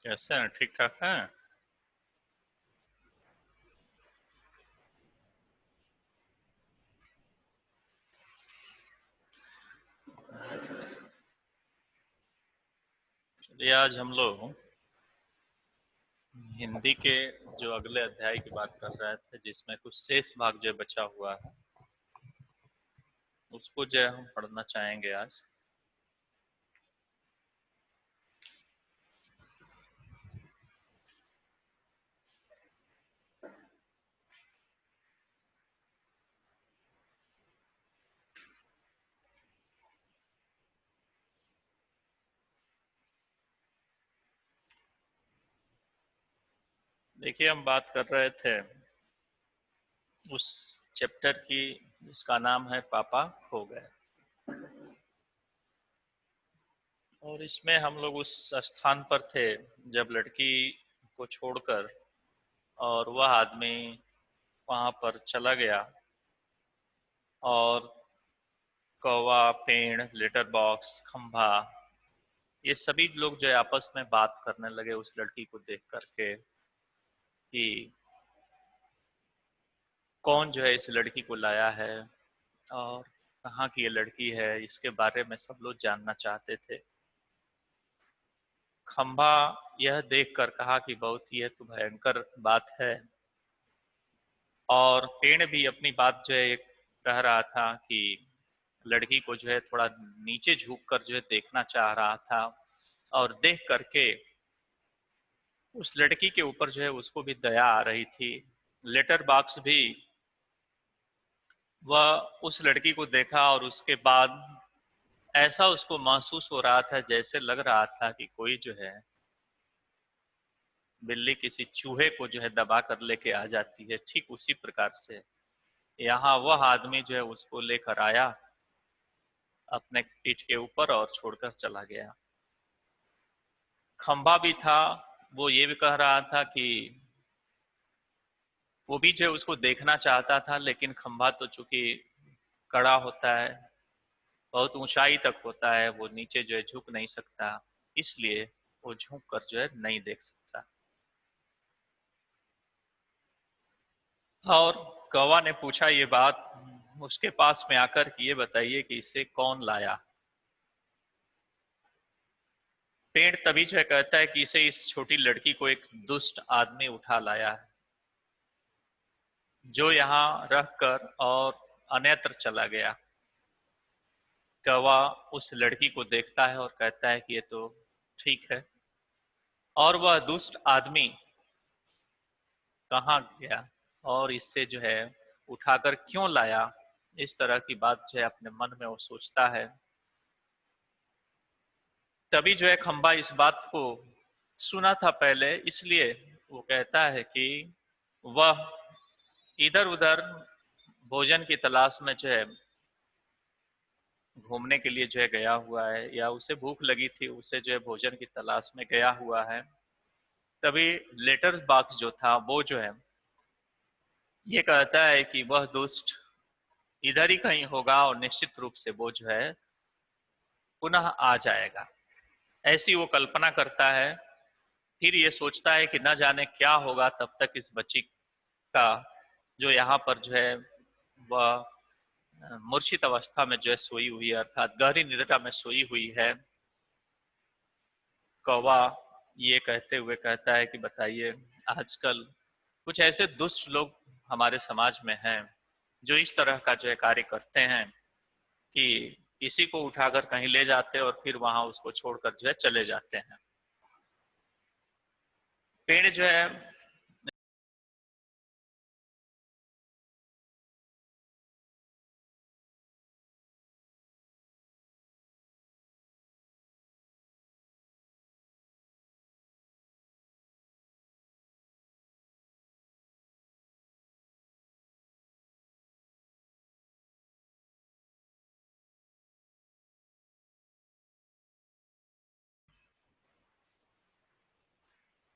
कैसे हैं? ठीक ठाक हैं। चलिए आज हम लोग हिंदी के जो अगले अध्याय की बात कर रहे थे, जिसमें कुछ शेष भाग जो बचा हुआ है उसको जो है हम पढ़ना चाहेंगे आज। देखिए, हम बात कर रहे थे उस चैप्टर की जिसका नाम है पापा खो गए। और इसमें हम लोग उस स्थान पर थे जब लड़की को छोड़कर और वह आदमी वहां पर चला गया, और कौवा, पेड़, लेटर बॉक्स, खंभा, ये सभी लोग जो है आपस में बात करने लगे उस लड़की को देख करके कि कौन जो है इस लड़की को लाया है और कहाँ की ये लड़की है, इसके बारे में सब लोग जानना चाहते थे। खंभा यह देखकर कहा कि बहुत ये तो भयंकर बात है, और पेड़ भी अपनी बात जो है कह रहा था कि लड़की को जो है थोड़ा नीचे झुक कर जो है देखना चाह रहा था, और देख करके उस लड़की के ऊपर जो है उसको भी दया आ रही थी। लेटर बॉक्स भी वह उस लड़की को देखा और उसके बाद ऐसा उसको महसूस हो रहा था जैसे लग रहा था कि कोई जो है बिल्ली किसी चूहे को जो है दबा कर लेके आ जाती है, ठीक उसी प्रकार से यहाँ वह आदमी जो है उसको लेकर आया अपने पीठ के ऊपर और छोड़कर चला गया। खंभा भी था, वो ये भी कह रहा था कि वो भी जो है उसको देखना चाहता था, लेकिन खंभा तो चूंकि कड़ा होता है, बहुत ऊंचाई तक होता है, वो नीचे जो है झुक नहीं सकता, इसलिए वो झुक कर जो है नहीं देख सकता। और कौवा ने पूछा ये बात उसके पास में आकर कि ये बताइए कि इसे कौन लाया। पेड़ तभी जो है कहता है कि इसे इस छोटी लड़की को एक दुष्ट आदमी उठा लाया है, जो यहाँ रखकर और अन्यत्र चला गया। कौवा उस लड़की को देखता है और कहता है कि ये तो ठीक है, और वह दुष्ट आदमी कहाँ गया और इससे जो है उठाकर क्यों लाया, इस तरह की बात जो है अपने मन में वो सोचता है। तभी जो है खंबा इस बात को सुना था पहले, इसलिए वो कहता है कि वह इधर उधर भोजन की तलाश में जो है घूमने के लिए जो है गया हुआ है, या उसे भूख लगी थी, उसे जो है भोजन की तलाश में गया हुआ है। तभी लेटर बॉक्स जो था वो जो है ये कहता है कि वह दुष्ट इधर ही कहीं होगा और निश्चित रूप से वो जो है पुनः आ जाएगा, ऐसी वो कल्पना करता है। फिर ये सोचता है कि न जाने क्या होगा तब तक इस बच्ची का, जो यहाँ पर जो है वह मूर्छित अवस्था में जो है सोई हुई है, अर्थात गहरी निद्रा में सोई हुई है। कौवा ये कहते हुए कहता है कि बताइए, आजकल कुछ ऐसे दुष्ट लोग हमारे समाज में हैं जो इस तरह का जो है कार्य करते हैं कि किसी को उठाकर कहीं ले जाते हैं और फिर वहां उसको छोड़कर जो है चले जाते हैं। पेड़ जो है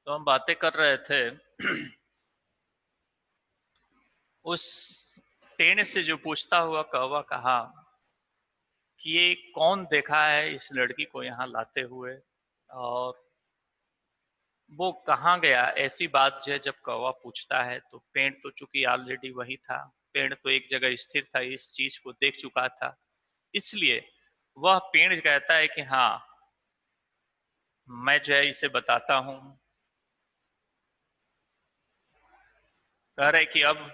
तो हम बातें कर रहे थे उस पेड़ से जो पूछता हुआ कौवा कहा कि ये कौन देखा है इस लड़की को यहाँ लाते हुए, और वो कहाँ गया, ऐसी बात जो है जब कौवा पूछता है तो पेड़ तो चूंकि ऑलरेडी वही था, पेड़ तो एक जगह स्थिर था, इस चीज को देख चुका था, इसलिए वह पेड़ कहता है कि हाँ, मैं जो है इसे बताता हूँ। कह रहे कि अब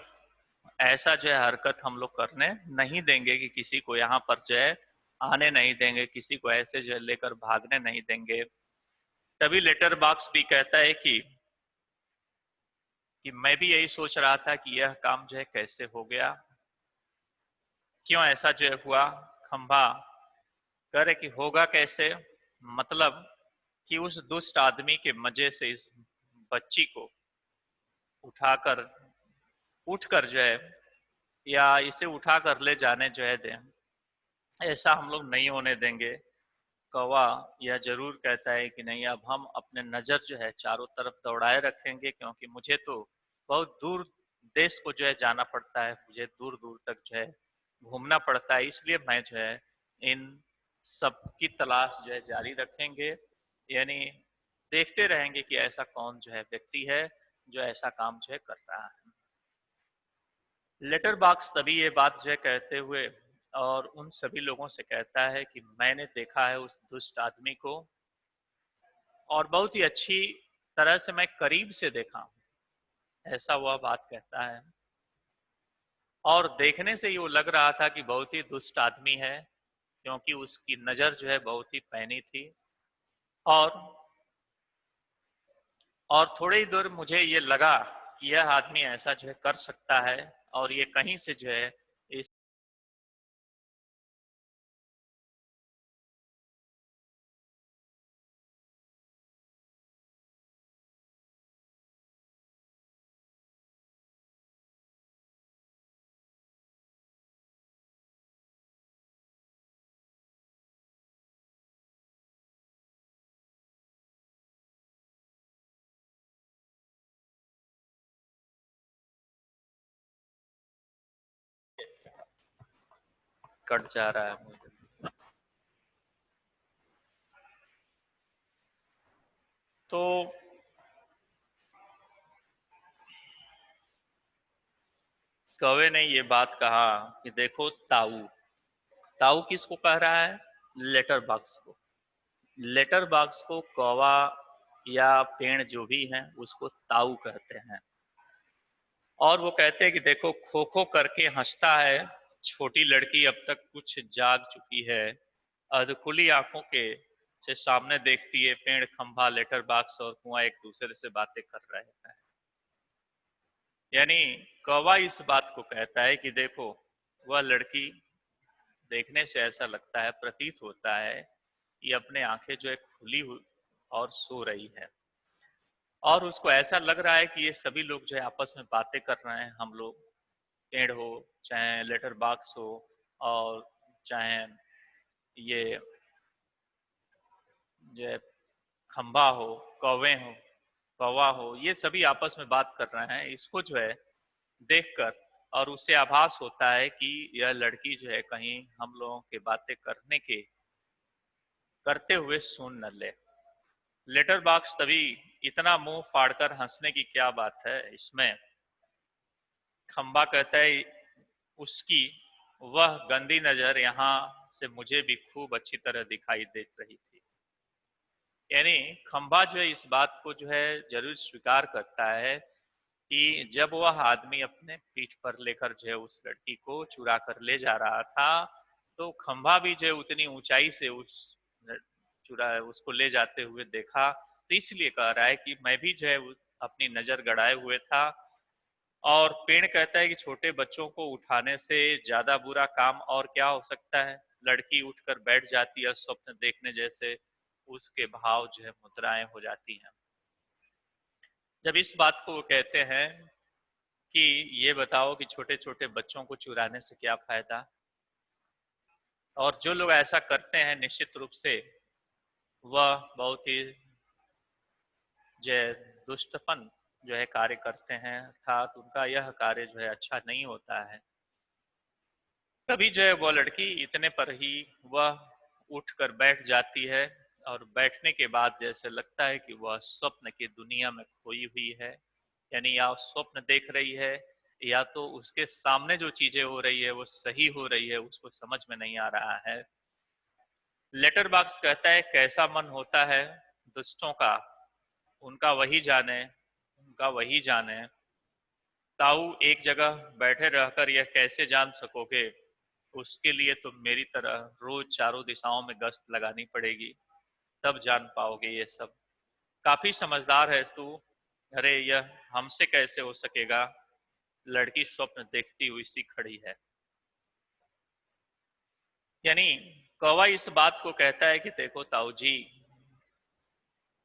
ऐसा जो है हरकत हम लोग करने नहीं देंगे कि किसी को यहाँ पर जो है आने नहीं देंगे, किसी को ऐसे जो है लेकर भागने नहीं देंगे। तभी लेटर बॉक्स भी कहता है कि मैं भी यही सोच रहा था कि यह काम जो है कैसे हो गया, क्यों ऐसा जो है हुआ। खंभा कह रहे कि होगा कैसे, मतलब कि उस दुष्ट आदमी के मजे से इस बच्ची को उठाकर उठकर जो है, या इसे उठाकर ले जाने जो है दें, ऐसा हम लोग नहीं होने देंगे। कौवा यह जरूर कहता है कि नहीं, अब हम अपने नजर जो है चारों तरफ दौड़ाए रखेंगे, क्योंकि मुझे तो बहुत दूर देश को जो है जाना पड़ता है, मुझे दूर दूर तक जो है घूमना पड़ता है, इसलिए मैं जो है इन सब की तलाश जो है जारी रखेंगे, यानी देखते रहेंगे कि ऐसा कौन जो है व्यक्ति है जो ऐसा काम जो है कर रहा है। लेटर बॉक्स तभी ये बात जो है कहते हुए और उन सभी लोगों से कहता है कि मैंने देखा है उस दुष्ट आदमी को, और बहुत ही अच्छी तरह से मैं करीब से देखा हूं, ऐसा वह बात कहता है। और देखने से ही वो लग रहा था कि बहुत ही दुष्ट आदमी है, क्योंकि उसकी नजर जो है बहुत ही पैनी थी। और थोड़ी ही दूर मुझे ये लगा कि यह आदमी ऐसा जो है कर सकता है, और ये कहीं से जो है इस कट जा रहा है मुझे। तो कौवे ने ये बात कहा कि देखो ताऊ, ताऊ किसको कह रहा है, लेटर बॉक्स को। लेटर बॉक्स को कौवा या पेड़ जो भी हैं उसको ताऊ कहते हैं। और वो कहते हैं कि देखो खो खो करके हंसता है, छोटी लड़की अब तक कुछ जाग चुकी है, अधखुली आंखों के से सामने देखती है पेड़, खंभा, लेटर बॉक्स और कुआं एक दूसरे से बातें कर रहे हैं। यानी कौवा इस बात को कहता है कि देखो, वह लड़की देखने से ऐसा लगता है, प्रतीत होता है कि अपने आंखें जो है खुली हुई और सो रही है, और उसको ऐसा लग रहा है कि ये सभी लोग जो है आपस में बातें कर रहे हैं। हम लोग, पेड़ हो, चाहे लेटर बॉक्स हो, और चाहे ये जो है खंबा हो, कौवे हो, कौवा हो, ये सभी आपस में बात कर रहे हैं। इसको जो है देखकर और उससे आभास होता है कि यह लड़की जो है कहीं हम लोगों के बातें करते हुए सुन न ले। लेटर बॉक्स तभी इतना मुंह फाड़कर हंसने की क्या बात है इसमें। खंबा कहता है उसकी वह गंदी नजर यहाँ से मुझे भी खूब अच्छी तरह दिखाई दे रही थी। यानी खंबा जो है इस बात को जो है जरूर स्वीकार करता है कि जब वह आदमी अपने पीठ पर लेकर जो है उस लड़की को चुरा कर ले जा रहा था, तो खंबा भी जो है उतनी ऊंचाई से उस चुरा उसको ले जाते हुए देखा, तो इसलिए कह रहा है कि मैं भी जो है अपनी नजर गड़ाए हुए था। और पेड़ कहता है कि छोटे बच्चों को उठाने से ज्यादा बुरा काम और क्या हो सकता है। लड़की उठकर बैठ जाती है, स्वप्न देखने जैसे उसके भाव जो है मुद्राएं हो जाती हैं। जब इस बात को वो कहते हैं कि ये बताओ कि छोटे छोटे बच्चों को चुराने से क्या फायदा, और जो लोग ऐसा करते हैं निश्चित रूप से वह बहुत ही जो है दुष्टपन जो है कार्य करते हैं, अर्थात उनका यह कार्य जो है अच्छा नहीं होता है। तभी जो है वो लड़की इतने पर ही वह उठकर बैठ जाती है, और बैठने के बाद जैसे लगता है कि वह स्वप्न की दुनिया में खोई हुई है, यानी या स्वप्न देख रही है या तो उसके सामने जो चीजें हो रही है वो सही हो रही है, उसको समझ में नहीं आ रहा है। लेटर बॉक्स कहता है कैसा मन होता है दुष्टों का, उनका वही जाने, उनका वही जाने। ताऊ एक जगह बैठे रहकर यह कैसे जान सकोगे, उसके लिए तुम मेरी तरह रोज चारों दिशाओं में गश्त लगानी पड़ेगी, तब जान पाओगे ये सब। काफी समझदार है तू। अरे यह हमसे कैसे हो सकेगा, लड़की स्वप्न देखती हुई सी खड़ी है। यानी कौवा इस बात को कहता है कि देखो ताऊ जी,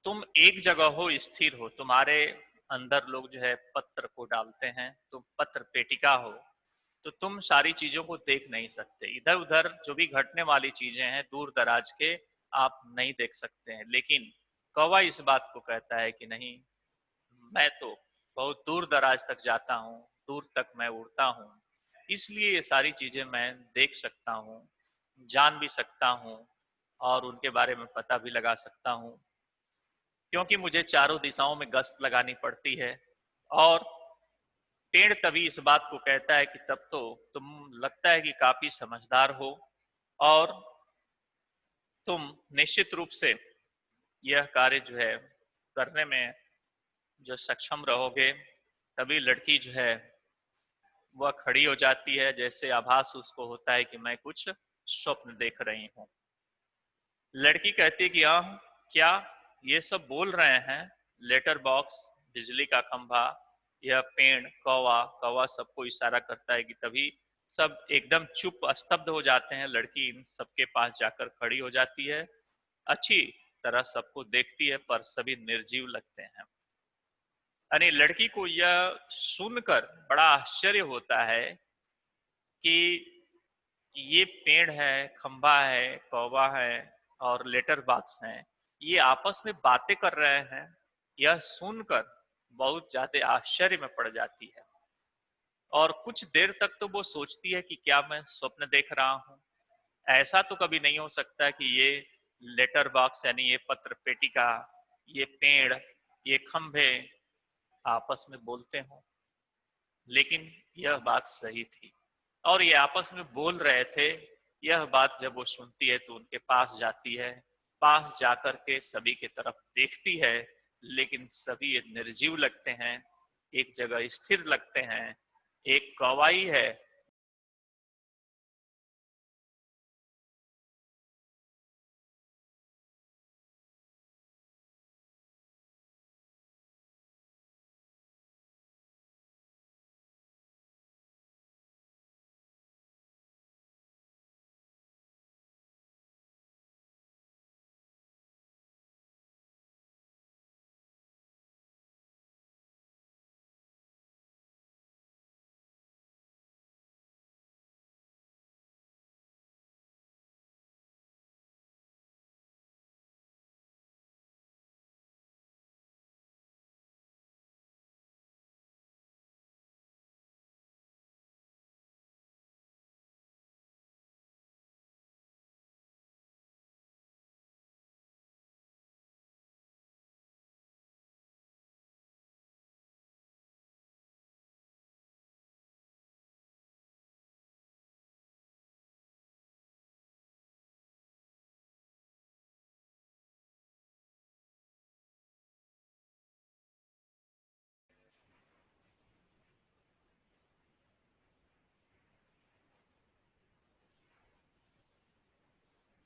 तुम एक जगह हो, स्थिर हो, तुम्हारे अंदर लोग जो है पत्र को डालते हैं, तुम पत्र पेटिका हो, तो तुम सारी चीजों को देख नहीं सकते। इधर उधर जो भी घटने वाली चीजें हैं दूर दराज के, आप नहीं देख सकते हैं। लेकिन कौवा इस बात को कहता है कि नहीं, मैं तो बहुत दूर दराज तक जाता हूँ, दूर तक मैं उड़ता हूँ, इसलिए ये सारी चीजें मैं देख सकता हूँ, जान भी सकता हूँ और उनके बारे में पता भी लगा सकता हूँ, क्योंकि मुझे चारों दिशाओं में गश्त लगानी पड़ती है। और पेड़ तभी इस बात को कहता है कि तब तो तुम लगता है कि काफी समझदार हो और तुम निश्चित रूप से यह कार्य जो है करने में जो सक्षम रहोगे। तभी लड़की जो है वह खड़ी हो जाती है, जैसे आभास उसको होता है कि मैं कुछ स्वप्न देख रही हूँ। लड़की कहती है कि हाँ, क्या ये सब बोल रहे हैं? लेटर बॉक्स, बिजली का खंभा, यह पेड़, कौवा, कौवा सबको इशारा करता है कि तभी सब एकदम चुप स्तब्ध हो जाते हैं। लड़की इन सबके पास जाकर खड़ी हो जाती है, अच्छी तरह सबको देखती है पर सभी निर्जीव लगते हैं। यानी लड़की को यह सुनकर बड़ा आश्चर्य होता है कि ये पेड़ है, खंबा है, कौवा है और लेटर बॉक्स है, ये आपस में बातें कर रहे हैं। यह सुनकर बहुत ज्यादा आश्चर्य में पड़ जाती है और कुछ देर तक तो वो सोचती है कि क्या मैं स्वप्न देख रहा हूँ। ऐसा तो कभी नहीं हो सकता कि ये लेटर बॉक्स यानी ये पत्र पेटिका, ये पेड़, ये खंभे आपस में बोलते हों। लेकिन यह बात सही थी और ये आपस में बोल रहे थे। यह बात जब वो सुनती है तो उनके पास जाती है, पास जाकर के सभी की तरफ देखती है, लेकिन सभी निर्जीव लगते हैं, एक जगह स्थिर लगते हैं। एक कौवाई है।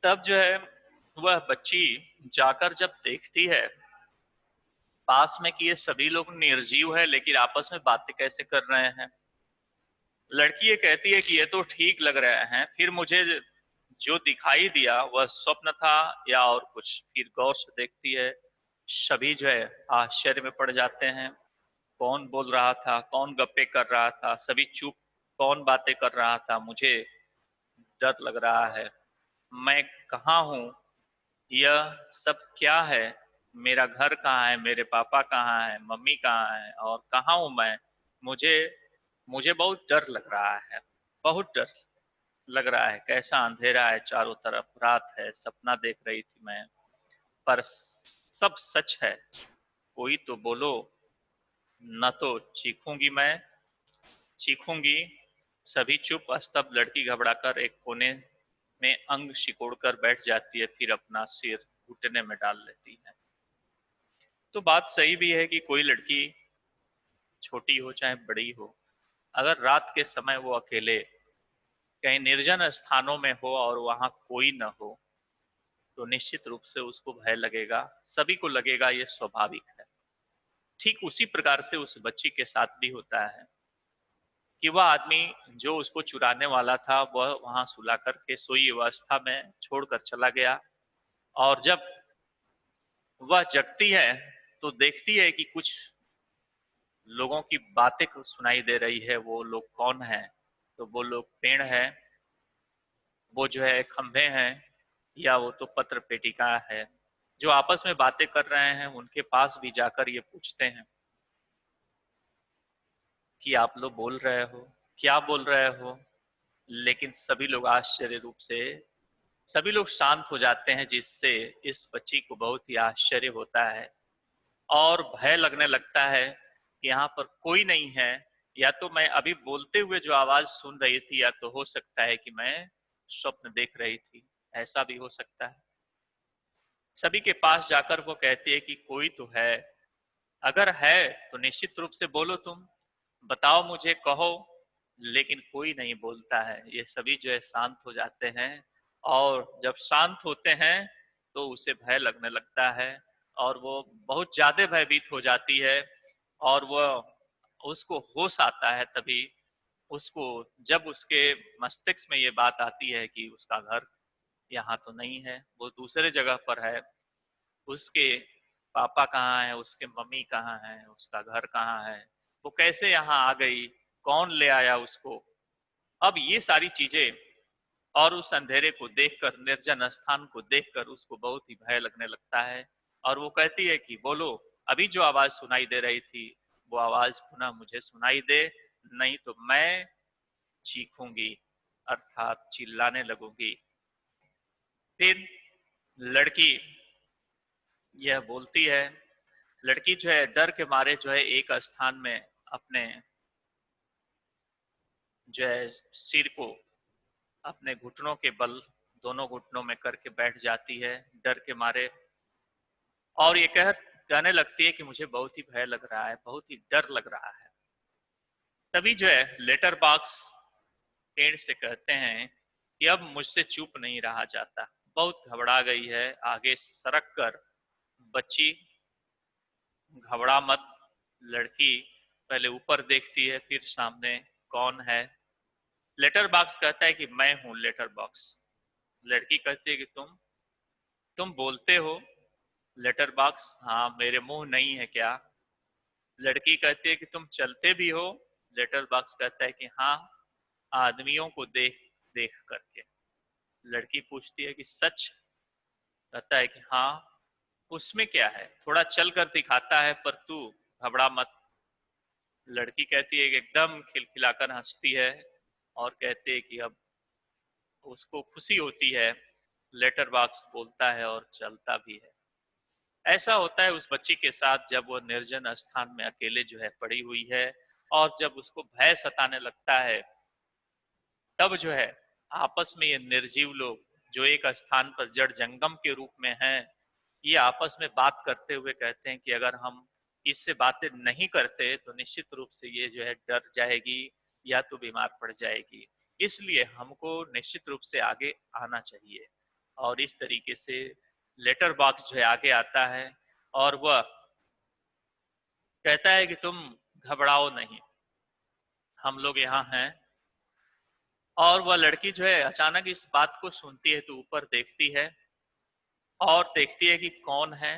तब जो है वह बच्ची जाकर जब देखती है पास में कि ये सभी लोग निर्जीव है लेकिन आपस में बातें कैसे कर रहे हैं। लड़की ये कहती है कि ये तो ठीक लग रहे हैं, फिर मुझे जो दिखाई दिया वह स्वप्न था या और कुछ। फिर गौर से देखती है, सभी जो है आश्चर्य में पड़ जाते हैं। कौन बोल रहा था, कौन गप्पे कर रहा था, सभी चुप, कौन बातें कर रहा था। मुझे डर लग रहा है, मैं कहाँ हूँ, यह सब क्या है, मेरा घर कहाँ है, मेरे पापा कहाँ है, मम्मी कहाँ है और कहाँ हूँ मैं। मुझे मुझे बहुत डर लग रहा है, बहुत डर लग रहा है। कैसा अंधेरा है चारों तरफ, रात है, सपना देख रही थी मैं। पर सब सच है, कोई तो बोलो, न तो चीखूंगी मैं, चीखूंगी। सभी चुप, स्तब्ध। लड़की घबराकर एक कोने में अंग सिकोड़कर बैठ जाती है, फिर अपना सिर घुटने में डाल लेती है। तो बात सही भी है कि कोई लड़की, छोटी हो चाहे बड़ी हो, अगर रात के समय वो अकेले कहीं निर्जन स्थानों में हो और वहां कोई न हो, तो निश्चित रूप से उसको भय लगेगा, सभी को लगेगा, ये स्वाभाविक है। ठीक उसी प्रकार से उस बच्ची के साथ भी होता है कि वह आदमी जो उसको चुराने वाला था वह वहां सुला करके सोई अवस्था में छोड़कर चला गया, और जब वह जगती है तो देखती है कि कुछ लोगों की बातें सुनाई दे रही है। वो लोग कौन है? तो वो लोग पेड़ है, वो जो है खंभे हैं, या वो तो पत्र पेटिका है। जो आपस में बातें कर रहे हैं उनके पास भी जाकर ये पूछते हैं कि आप लोग बोल रहे हो, क्या बोल रहे हो? लेकिन सभी लोग आश्चर्य रूप से, सभी लोग शांत हो जाते हैं, जिससे इस बच्ची को बहुत ही आश्चर्य होता है और भय लगने लगता है कि यहाँ पर कोई नहीं है। या तो मैं अभी बोलते हुए जो आवाज सुन रही थी, या तो हो सकता है कि मैं स्वप्न देख रही थी, ऐसा भी हो सकता है। सभी के पास जाकर वो कहती है कि कोई तो है, अगर है तो निश्चित रूप से बोलो, तुम बताओ, मुझे कहो। लेकिन कोई नहीं बोलता है। ये सभी जो है शांत हो जाते हैं, और जब शांत होते हैं तो उसे भय लगने लगता है, और वो बहुत ज्यादा भयभीत हो जाती है। और वह, उसको होश आता है तभी, उसको जब उसके मस्तिष्क में ये बात आती है कि उसका घर यहाँ तो नहीं है, वो दूसरे जगह पर है। उसके पापा कहाँ है, उसके मम्मी कहाँ है, उसका घर कहाँ है, वो कैसे यहाँ आ गई, कौन ले आया उसको। अब ये सारी चीजें, और उस अंधेरे को देखकर, निर्जन स्थान को देखकर उसको बहुत ही भय लगने लगता है। और वो कहती है कि बोलो, अभी जो आवाज सुनाई दे रही थी वो आवाज पुनः मुझे सुनाई दे, नहीं तो मैं चीखूंगी, अर्थात चिल्लाने लगूंगी। फिर लड़की यह बोलती है। लड़की जो है डर के मारे जो है एक स्थान में अपने जो है सिर को अपने घुटनों के बल, दोनों घुटनों में करके बैठ जाती है डर के मारे, और ये कहने लगती है कि मुझे बहुत ही भय लग रहा है, बहुत ही डर लग रहा है। तभी जो है लेटर बॉक्स पेड़ से कहते हैं कि अब मुझसे चुप नहीं रहा जाता, बहुत घबरा गई है, आगे सरक कर बच्ची, घबरा मत। लड़की पहले ऊपर देखती है, फिर सामने कौन है। लेटर बॉक्स कहता है कि मैं हूं लेटर बॉक्स। लड़की कहती है कि तुम बोलते हो? लेटर बॉक्स, हाँ, मेरे मुंह नहीं है क्या? लड़की कहती है कि तुम चलते भी हो? लेटर बॉक्स कहता है कि हाँ, आदमियों को देख देख करके। लड़की पूछती है कि सच? कहता है कि हाँ। उसमें क्या है, थोड़ा चल कर दिखाता है, पर तू घबरा मत। लड़की कहती है कि एकदम खिलखिलाकर हंसती है, और कहते है कि अब उसको खुशी होती है। लेटर बॉक्स बोलता है और चलता भी है। ऐसा होता है उस बच्ची के साथ, जब वो निर्जन स्थान में अकेले जो है पड़ी हुई है, और जब उसको भय सताने लगता है, तब जो है आपस में ये निर्जीव लोग, जो एक स्थान पर जड़ जंगम के रूप में हैं, ये आपस में बात करते हुए कहते हैं कि अगर हम इससे बातें नहीं करते तो निश्चित रूप से ये जो है डर जाएगी, या तो बीमार पड़ जाएगी। इसलिए हमको निश्चित रूप से आगे आना चाहिए। और इस तरीके से लेटर बॉक्स जो है आगे आता है, और वह कहता है कि तुम घबराओ नहीं, हम लोग यहाँ हैं। और वह लड़की जो है अचानक इस बात को सुनती है, तो ऊपर देखती है, और देखती है कि कौन है।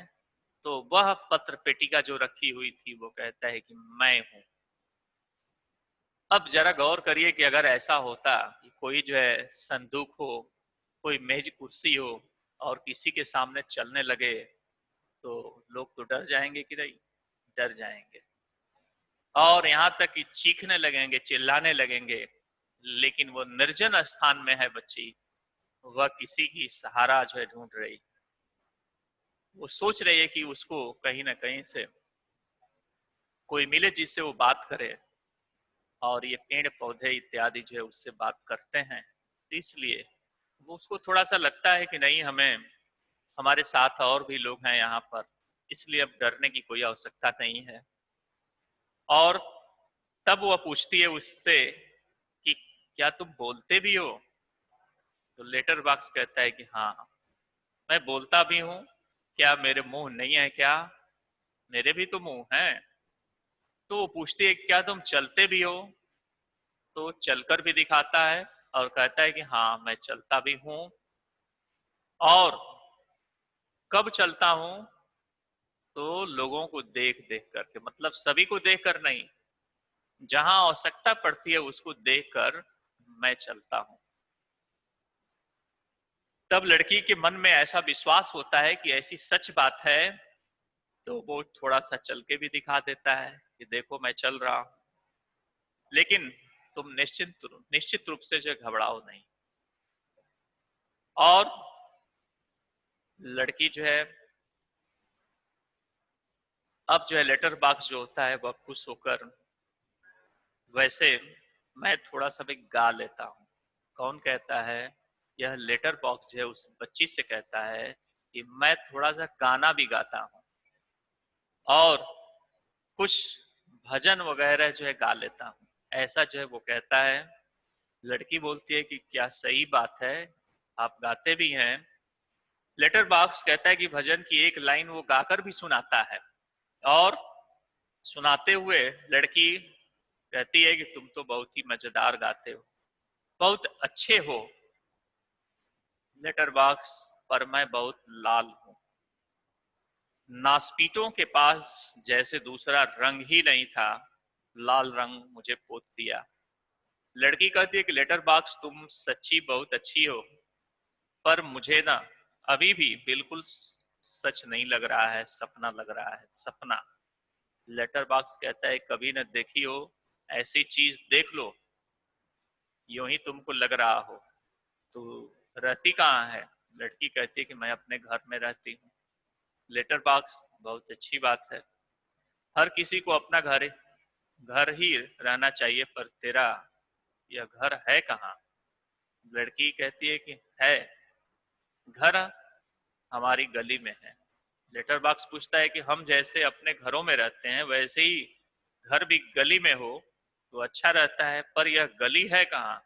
तो वह पत्र पेटिका जो रखी हुई थी, वो कहता है कि मैं हूं। अब जरा गौर करिए कि अगर ऐसा होता कि कोई जो है संदूक हो, कोई मेज कुर्सी हो, और किसी के सामने चलने लगे, तो लोग तो डर जाएंगे कि नहीं? डर जाएंगे, और यहाँ तक कि चीखने लगेंगे, चिल्लाने लगेंगे। लेकिन वो निर्जन स्थान में है बच्ची, वह किसी की सहारा जो है ढूंढ रही। वो सोच रही है कि उसको कहीं ना कहीं से कोई मिले जिससे वो बात करे, और ये पेड़ पौधे इत्यादि जो है उससे बात करते हैं, तो इसलिए वो उसको थोड़ा सा लगता है कि नहीं, हमें हमारे साथ और भी लोग हैं यहाँ पर, इसलिए अब डरने की कोई आवश्यकता नहीं है। और तब वह पूछती है उससे कि क्या तुम बोलते भी हो? तो लेटर बॉक्स कहता है कि हाँ, मैं बोलता भी हूँ। क्या मेरे मुंह नहीं है क्या? मेरे भी तो मुंह हैं। तो वो पूछती है क्या तुम चलते भी हो? तो चलकर भी दिखाता है और कहता है कि हाँ, मैं चलता भी हूँ। और कब चलता हूँ? तो लोगों को देख देख करके, मतलब सभी को देख कर नहीं, जहां आवश्यकता पड़ती है उसको देखकर मैं चलता हूं। तब लड़की के मन में ऐसा विश्वास होता है कि ऐसी सच बात है, तो वो थोड़ा सा चल के भी दिखा देता है कि देखो मैं चल रहा हूं। लेकिन तुम निश्चित रूप से जो घबराओ नहीं। और लड़की जो है, अब जो है लेटर बॉक्स जो होता है वह खुश होकर, वैसे मैं थोड़ा सा भी गा लेता हूँ। कौन कहता है? यह लेटर बॉक्स जो है उस बच्ची से कहता है कि मैं थोड़ा सा गाना भी गाता हूँ और कुछ भजन वगैरह जो है गा लेता हूँ, ऐसा जो है वो कहता है। लड़की बोलती है कि क्या सही बात है, आप गाते भी हैं? लेटर बॉक्स कहता है कि भजन की एक लाइन वो गाकर भी सुनाता है। और सुनाते हुए लड़की कहती है कि तुम तो बहुत ही मजेदार गाते हो, बहुत अच्छे हो लेटर बॉक्स, पर मैं बहुत लाल हूं। नास्पीटों के पास जैसे दूसरा रंग ही नहीं था, लाल रंग मुझे पोत दिया। लड़की कहती है कि लेटर बॉक्स तुम सच्ची बहुत अच्छी हो, पर मुझे ना अभी भी बिल्कुल सच नहीं लग रहा है, सपना लग रहा है, सपना। लेटर बॉक्स कहता है कभी न देखी हो ऐसी चीज, देख लो यूं ही तुमको लग रहा हो। तो रहती कहाँ है? लड़की कहती है कि मैं अपने घर में रहती हूँ। लेटर बॉक्स बहुत अच्छी बात है, हर किसी को अपना घर घर ही रहना चाहिए, पर तेरा यह घर है कहाँ? लड़की कहती है कि है, घर हमारी गली में है। लेटर बॉक्स पूछता है कि हम जैसे अपने घरों में रहते हैं वैसे ही घर भी गली में हो तो अच्छा रहता है, पर यह गली है कहाँ?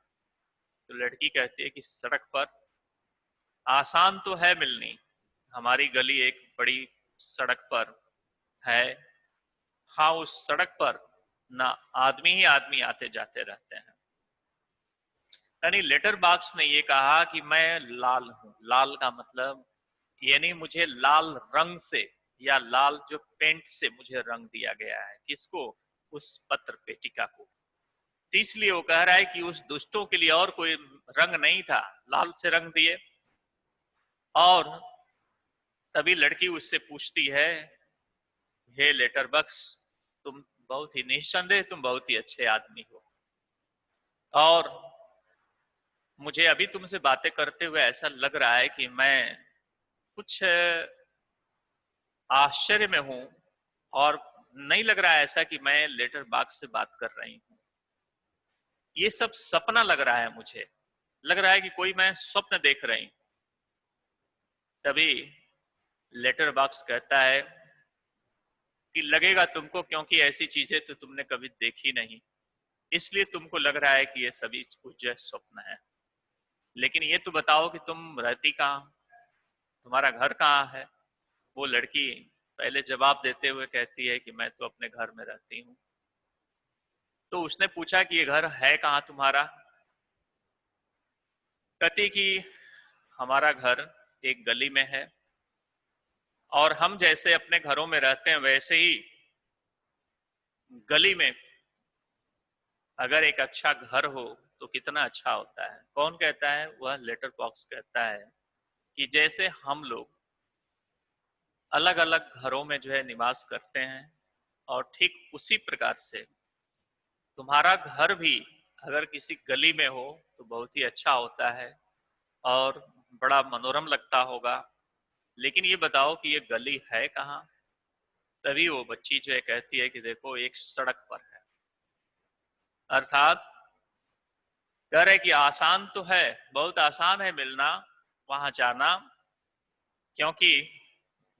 तो लड़की कहती है कि सड़क पर। आसान तो है मिलनी, हमारी गली एक बड़ी सड़क पर है। हाँ, उस सड़क पर ना आदमी ही आदमी आते जाते रहते हैं। यानी लेटर बॉक्स ने ये कहा कि मैं लाल हूं। लाल का मतलब यानी मुझे लाल रंग से, या लाल जो पेंट से मुझे रंग दिया गया है। किसको? उस पत्र पेटिका को। तो इसलिए वो कह रहा है कि उस दुष्टों के लिए और कोई रंग नहीं था, लाल से रंग दिए। और तभी लड़की उससे पूछती है, हे लेटर बॉक्स, तुम बहुत ही निस्संदेह, तुम बहुत ही अच्छे आदमी हो, और मुझे अभी तुमसे बातें करते हुए ऐसा लग रहा है कि मैं कुछ आश्चर्य में हूं, और नहीं लग रहा है ऐसा कि मैं लेटर बॉक्स से बात कर रही हूँ। ये सब सपना लग रहा है, मुझे लग रहा है कि कोई मैं स्वप्न देख रही हूँ। तभी लेटर बॉक्स कहता है कि लगेगा तुमको, क्योंकि ऐसी चीजें तो तुमने कभी देखी नहीं, इसलिए तुमको लग रहा है कि ये सभी कुछ जो स्वप्न है। लेकिन ये तो बताओ कि तुम रहती कहाँ, तुम्हारा घर कहाँ है? वो लड़की पहले जवाब देते हुए कहती है कि मैं तो अपने घर में रहती हूँ। तो उसने पूछा कि ये घर है कहाँ तुम्हारा? कहती कि हमारा घर एक गली में है, और हम जैसे अपने घरों में रहते हैं वैसे ही गली में अगर एक अच्छा घर हो तो कितना अच्छा होता है। कौन कहता है? वह लेटर बॉक्स कहता है कि जैसे हम लोग अलग अलग घरों में जो है निवास करते हैं, और ठीक उसी प्रकार से तुम्हारा घर भी अगर किसी गली में हो तो बहुत ही अच्छा होता है और बड़ा मनोरम लगता होगा। लेकिन ये बताओ कि ये गली है कहाँ। तभी वो बच्ची जो है कहती है कि देखो एक सड़क पर है। अर्थात कह रहे कि आसान तो है, बहुत आसान है मिलना, वहां जाना, क्योंकि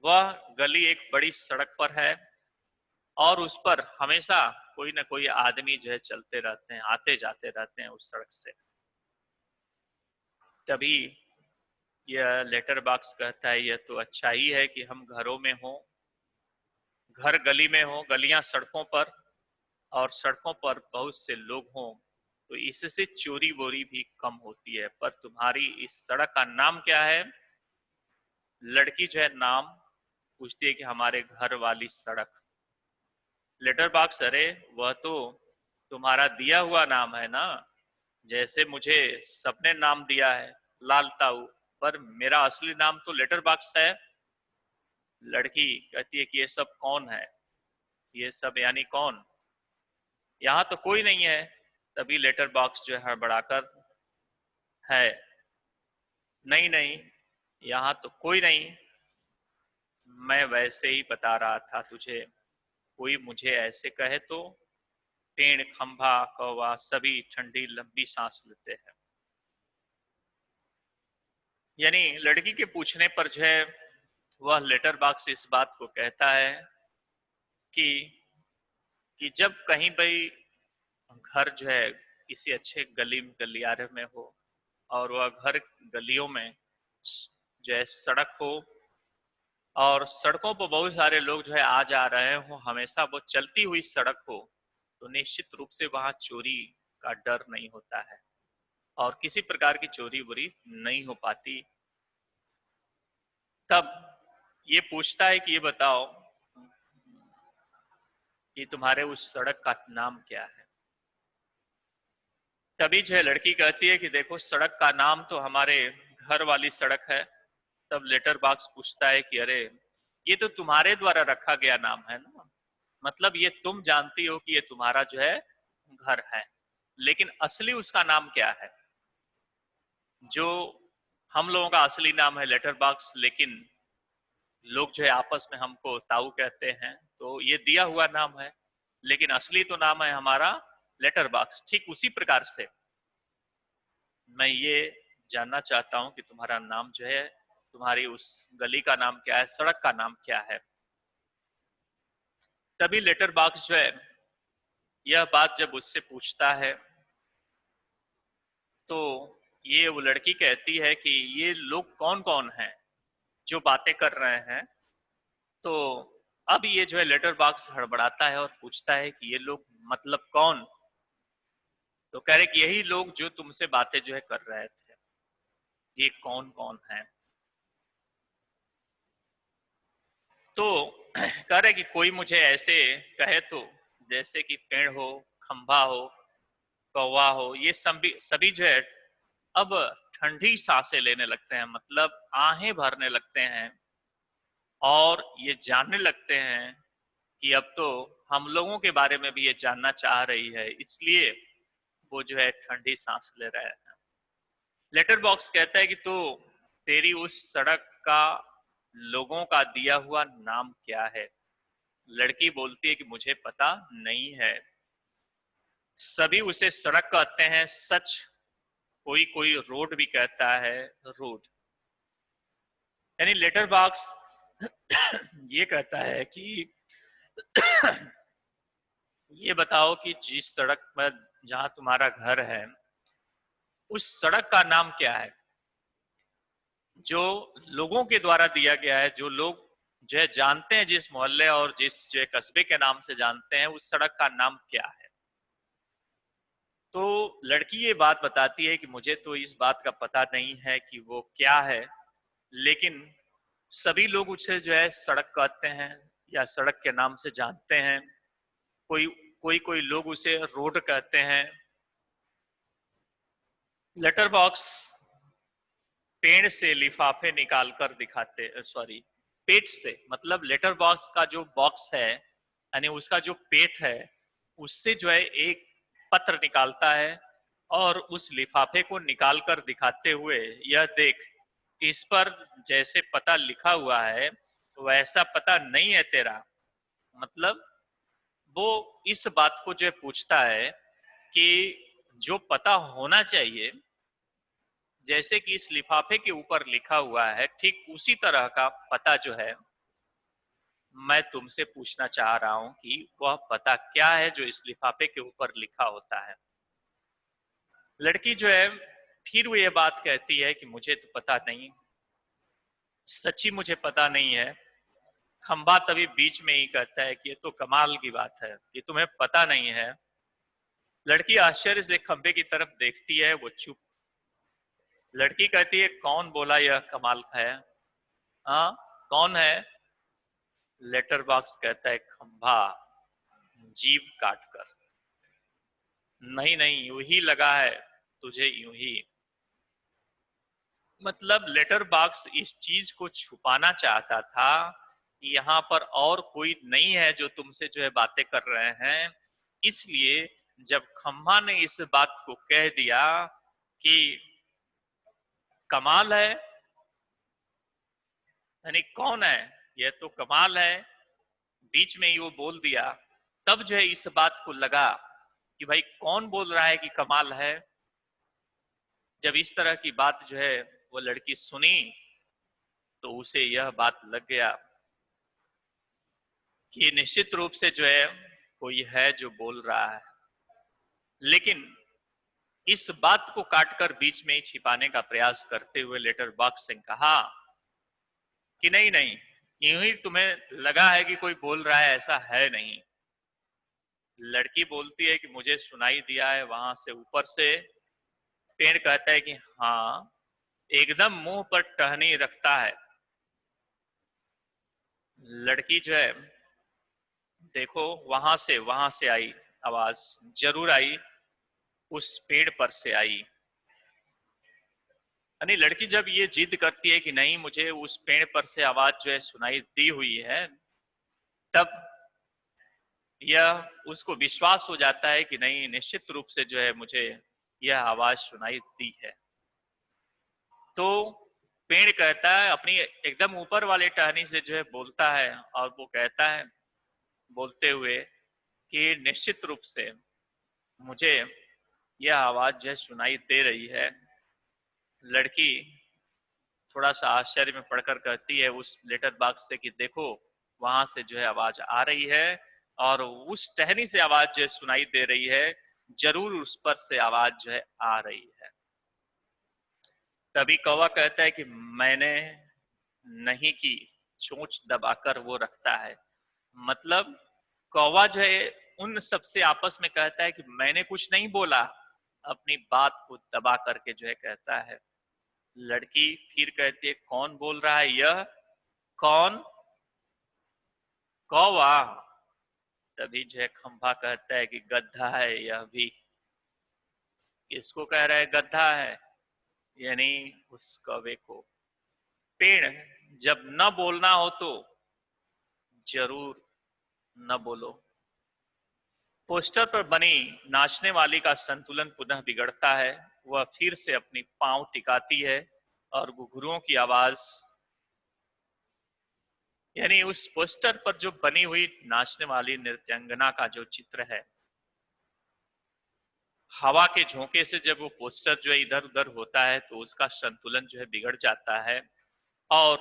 वह गली एक बड़ी सड़क पर है और उस पर हमेशा कोई ना कोई आदमी जो है चलते रहते हैं, आते जाते रहते हैं उस सड़क से। तभी यह लेटर बॉक्स कहता है यह तो अच्छा ही है कि हम घरों में हों, घर गली में हो, गलियां सड़कों पर, और सड़कों पर बहुत से लोग हों, तो इससे चोरी बोरी भी कम होती है। पर तुम्हारी इस सड़क का नाम क्या है? लड़की जो है नाम पूछती है कि हमारे घर वाली सड़क। लेटर बॉक्स, अरे वह तो तुम्हारा दिया हुआ नाम है ना, जैसे मुझे सबने नाम दिया है लाल ताऊ, पर मेरा असली नाम तो लेटर बॉक्स है। लड़की कहती है कि ये सब कौन है? ये सब यानी कौन? यहाँ तो कोई नहीं है। तभी लेटर बॉक्स जो है हड़बड़ाकर, है, नहीं नहीं, यहाँ तो कोई नहीं, मैं वैसे ही बता रहा था तुझे, कोई मुझे ऐसे कहे तो। पेड़, खंभा, कौवा सभी ठंडी लंबी सांस लेते हैं। यानी लड़की के पूछने पर जो है वह लेटर बॉक्स इस बात को कहता है कि जब कहीं भाई घर जो है किसी अच्छे गली गलियारे में हो, और वह घर गलियों में जो है सड़क हो, और सड़कों पर बहुत सारे लोग जो है आ जा रहे हो, हमेशा वो चलती हुई सड़क हो, तो निश्चित रूप से वहां चोरी का डर नहीं होता है और किसी प्रकार की चोरी बुरी नहीं हो पाती। तब ये पूछता है कि ये बताओ कि तुम्हारे उस सड़क का नाम क्या है। तभी जो है लड़की कहती है कि देखो सड़क का नाम तो हमारे घर वाली सड़क है। तब लेटर बॉक्स पूछता है कि अरे ये तो तुम्हारे द्वारा रखा गया नाम है ना, मतलब ये तुम जानती हो कि ये तुम्हारा जो है घर है, लेकिन असली उसका नाम क्या है? जो हम लोगों का असली नाम है लेटर बॉक्स, लेकिन लोग जो है आपस में हमको ताऊ कहते हैं, तो ये दिया हुआ नाम है, लेकिन असली तो नाम है हमारा लेटर बॉक्स। ठीक उसी प्रकार से मैं ये जानना चाहता हूं कि तुम्हारा नाम जो है, तुम्हारी उस गली का नाम क्या है, सड़क का नाम क्या है। तभी लेटर बॉक्स जो है यह बात जब उससे पूछता है, तो ये वो लड़की कहती है कि ये लोग कौन कौन हैं जो बातें कर रहे हैं। तो अब ये जो है लेटर बॉक्स हड़बड़ाता है और पूछता है कि ये लोग मतलब कौन? तो कह रहे कि यही लोग जो तुमसे बातें जो है कर रहे थे, ये कौन कौन है। तो कह रहे कि कोई मुझे ऐसे कहे तो, जैसे कि पेड़ हो, खंभा हो, कौवा हो, ये सभी सभी जो है अब ठंडी सांसें लेने लगते हैं, मतलब आहें भरने लगते हैं, और ये जानने लगते हैं कि अब तो हम लोगों के बारे में भी ये जानना चाह रही है, इसलिए वो जो है ठंडी सांस ले रहे हैं। लेटर बॉक्स कहता है कि तो तेरी उस सड़क का लोगों का दिया हुआ नाम क्या है? लड़की बोलती है कि मुझे पता नहीं है, सभी उसे सड़क कहते हैं, सच, कोई कोई रोड भी कहता है, रोड। यानी लेटर बॉक्स ये कहता है कि ये बताओ कि जिस सड़क पर जहां तुम्हारा घर है, उस सड़क का नाम क्या है, जो लोगों के द्वारा दिया गया है, जो लोग जो है जानते हैं, जिस मोहल्ले और जिस जो है कस्बे के नाम से जानते हैं, उस सड़क का नाम क्या है। तो लड़की ये बात बताती है कि मुझे तो इस बात का पता नहीं है कि वो क्या है, लेकिन सभी लोग उसे जो है सड़क कहते हैं या सड़क के नाम से जानते हैं। कोई कोई कोई लोग उसे रोड कहते हैं। लेटर बॉक्स पेड़ से लिफाफे निकाल कर दिखाते, सॉरी, पेट से, मतलब लेटर बॉक्स का जो बॉक्स है यानी उसका जो पेट है, उससे जो है एक पत्र निकालता है और उस लिफाफे को निकाल कर दिखाते हुए, यह देख, इस पर जैसे पता लिखा हुआ है वैसा पता नहीं है तेरा। मतलब वो इस बात को जो पूछता है कि जो पता होना चाहिए, जैसे कि इस लिफाफे के ऊपर लिखा हुआ है, ठीक उसी तरह का पता जो है मैं तुमसे पूछना चाह रहा हूं कि वह पता क्या है जो इस लिफाफे के ऊपर लिखा होता है। लड़की जो है फिर वो ये बात कहती है कि मुझे तो पता नहीं, सच्ची मुझे पता नहीं है। खंबा तभी बीच में ही कहता है कि ये तो कमाल की बात है, ये तुम्हें पता नहीं है। लड़की आश्चर्य से खंबे की तरफ देखती है, वो चुप। लड़की कहती है कौन बोला यह कमाल है? हाँ, कौन है? लेटर बॉक्स कहता है खंबा, जीभ काट कर। नहीं नहीं, यूं ही लगा है तुझे, यूं ही। मतलब लेटर बॉक्स इस चीज को छुपाना चाहता था कि यहाँ पर और कोई नहीं है जो तुमसे जो है बातें कर रहे हैं। इसलिए जब खम्भा ने इस बात को कह दिया कि कमाल है, यानी कौन है, यह तो कमाल है, बीच में ही वो बोल दिया, तब जो है इस बात को लगा कि भाई कौन बोल रहा है कि कमाल है। जब इस तरह की बात जो है वो लड़की सुनी तो उसे यह बात लग गया कि निश्चित रूप से जो है कोई है जो बोल रहा है। लेकिन इस बात को काटकर बीच में ही छिपाने का प्रयास करते हुए लेटर बॉक्स ने कहा कि नहीं नहीं, यूं ही तुम्हें लगा है कि कोई बोल रहा है, ऐसा है नहीं। लड़की बोलती है कि मुझे सुनाई दिया है वहां से ऊपर से। पेड़ कहता है कि हाँ, एकदम मुंह पर टहनी रखता है। लड़की जो है देखो वहां से आई आवाज, जरूर आई, उस पेड़ पर से आई। यानी लड़की जब ये जिद करती है कि नहीं मुझे उस पेड़ पर से आवाज जो है सुनाई दी हुई है, तब यह उसको विश्वास हो जाता है कि नहीं निश्चित रूप से जो है मुझे यह आवाज सुनाई दी है। तो पेड़ कहता है अपनी एकदम ऊपर वाले टहनी से जो है बोलता है, और वो कहता है बोलते हुए कि निश्चित रूप से मुझे यह आवाज जो है सुनाई दे रही है। लड़की थोड़ा सा आश्चर्य में पड़कर कहती है उस लेटर बॉक्स से कि देखो वहां से जो है आवाज आ रही है, और उस टहनी से आवाज जो है सुनाई दे रही है, जरूर उस पर से आवाज जो है आ रही है। तभी कौवा कहता है कि मैंने नहीं की, चोंच दबाकर वो रखता है। मतलब कौवा जो है उन सबसे आपस में कहता है कि मैंने कुछ नहीं बोला, अपनी बात को दबा करके जो है कहता है। लड़की फिर कहती है कौन बोल रहा है यह? कौन? कौवा। तभी जो है खंभा कहता है कि गधा है यह भी। किसको कह रहा है गधा है? यानी उस कौवे को। पेड़, जब न बोलना हो तो जरूर न बोलो। पोस्टर पर बनी नाचने वाली का संतुलन पुनः बिगड़ता है। वह फिर से अपनी पांव टिकाती है और घुघरुओं की आवाज, यानी उस पोस्टर पर जो बनी हुई नाचने वाली नृत्यांगना का जो चित्र है, हवा के झोंके से जब वो पोस्टर जो है इधर उधर होता है तो उसका संतुलन जो है बिगड़ जाता है, और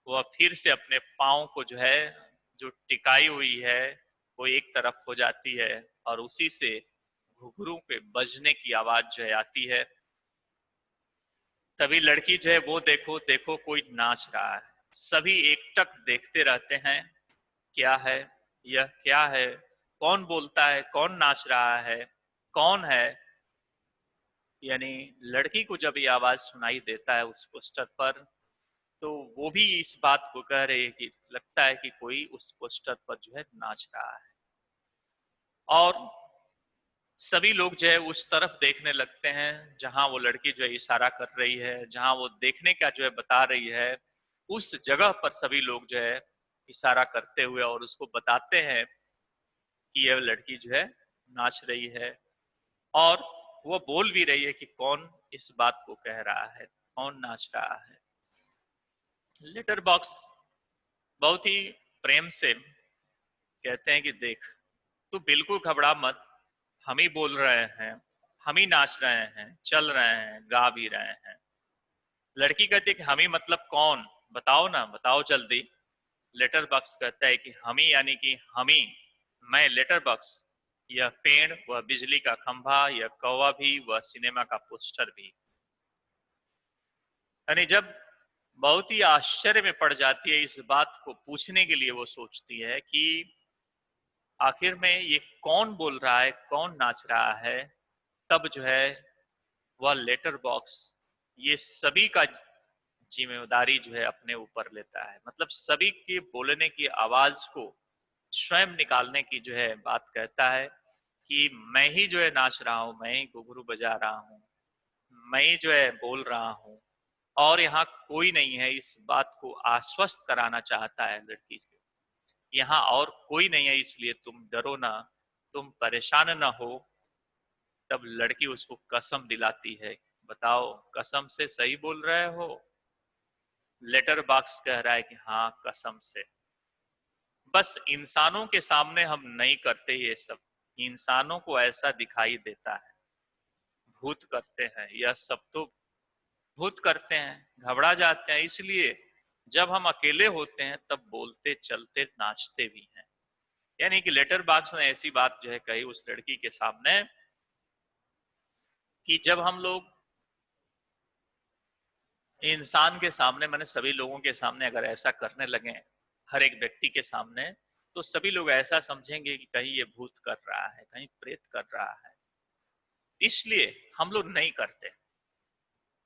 वह फिर से अपने पांव को जो है जो टिकाई हुई है वो एक तरफ हो जाती है, और उसी से घुघरू के बजने की आवाज जो है आती है। तभी लड़की जो है वो देखो देखो कोई नाच रहा है। सभी एकटक देखते रहते हैं, क्या है यह, क्या है, कौन बोलता है, कौन नाच रहा है, कौन है। यानी लड़की को जब ये आवाज सुनाई देता है उस पोस्टर पर, तो वो भी इस बात को कह रही है कि लगता है कि कोई उस पोस्टर पर जो है नाच रहा है। और सभी लोग जो है उस तरफ देखने लगते हैं जहां वो लड़की जो है इशारा कर रही है, जहां वो देखने का जो है बता रही है, उस जगह पर सभी लोग जो है इशारा करते हुए और उसको बताते हैं कि यह लड़की जो है नाच रही है। और वो बोल भी रही है कि कौन इस बात को कह रहा है, कौन नाच रहा है। लेटर बॉक्स बहुत ही प्रेम से कहते हैं कि देख, तू बिल्कुल घबरा मत, हम ही बोल रहे हैं, हम ही नाच रहे हैं, चल रहे हैं, गा भी रहे हैं। लड़की कहती है कि हम ही मतलब कौन, बताओ ना, बताओ जल्दी। लेटर बॉक्स कहता है कि हम ही यानी कि हम ही, मैं लेटर बॉक्स, यह पेड़, वह बिजली का खंभा, यह कौवा भी, वह सिनेमा का पोस्टर भी। यानी जब बहुत ही आश्चर्य में पड़ जाती है इस बात को पूछने के लिए, वो सोचती है कि आखिर में ये कौन बोल रहा है, कौन नाच रहा है। तब जो है वह लेटर बॉक्स ये सभी का जिम्मेदारी जो है अपने ऊपर लेता है, मतलब सभी के बोलने की आवाज को स्वयं निकालने की जो है बात कहता है कि मैं ही जो है नाच रहा हूं, मैं ही घुंघरू बजा रहा हूं, मैं ही जो है बोल रहा हूं। और यहाँ कोई नहीं है, इस बात को आश्वस्त कराना चाहता है लड़की से, यहाँ और कोई नहीं है, इसलिए तुम डरो ना, तुम परेशान ना हो। तब लड़की उसको कसम दिलाती है, बताओ कसम से सही बोल रहे हो। लेटर बॉक्स कह रहा है कि हाँ कसम से। बस इंसानों के सामने हम नहीं करते ये सब, इंसानों को ऐसा दिखाई देता है, भूत करते हैं यह सब तो, भूत करते हैं, घबरा जाते हैं, इसलिए जब हम अकेले होते हैं तब बोलते चलते नाचते भी हैं। यानी कि लेटर बॉक्स ने ऐसी बात जो है कही उस लड़की के सामने कि जब हम लोग इंसान के सामने, मैंने सभी लोगों के सामने अगर ऐसा करने लगे, हर एक व्यक्ति के सामने, तो सभी लोग ऐसा समझेंगे कि कहीं ये भूत कर रहा है, कहीं प्रेत कर रहा है, इसलिए हम लोग नहीं करते।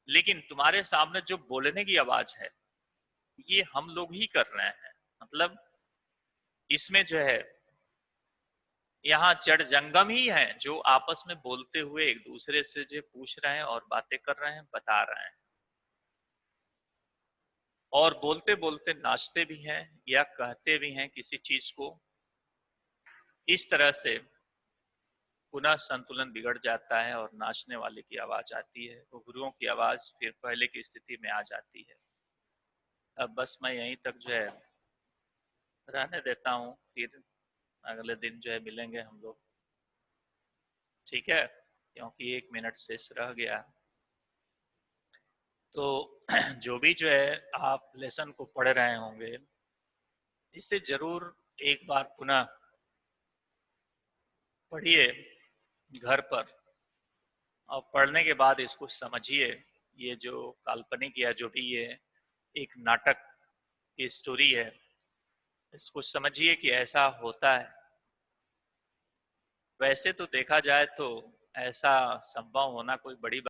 लेकिन तुम्हारे सामने जो बोलने की आवाज है ये हम लोग ही कर रहे हैं, मतलब इसमें जो है यहाँ जड़ जंगम ही है जो आपस में बोलते हुए एक दूसरे से जो पूछ रहे हैं और बातें कर रहे हैं, बता रहे हैं, और बोलते बोलते नाचते भी हैं या कहते भी हैं किसी चीज को। इस तरह से पुनः संतुलन बिगड़ जाता है और नाचने वाले की आवाज आती है, घुघरुओं की आवाज फिर पहले की स्थिति में आ जाती है। अब बस मैं यहीं तक जो है रहने देता हूँ, फिर अगले दिन जो है मिलेंगे हम लोग, ठीक है, क्योंकि 1 मिनट शेष रह गया। तो जो भी जो है आप लेसन को पढ़ रहे होंगे, इससे जरूर एक बार पुनः पढ़िए घर पर, और पढ़ने के बाद इसको समझिए। ये जो काल्पनिक या जो भी ये एक नाटक की स्टोरी है, इसको समझिए कि ऐसा होता है। वैसे तो देखा जाए तो ऐसा संभव होना कोई बड़ी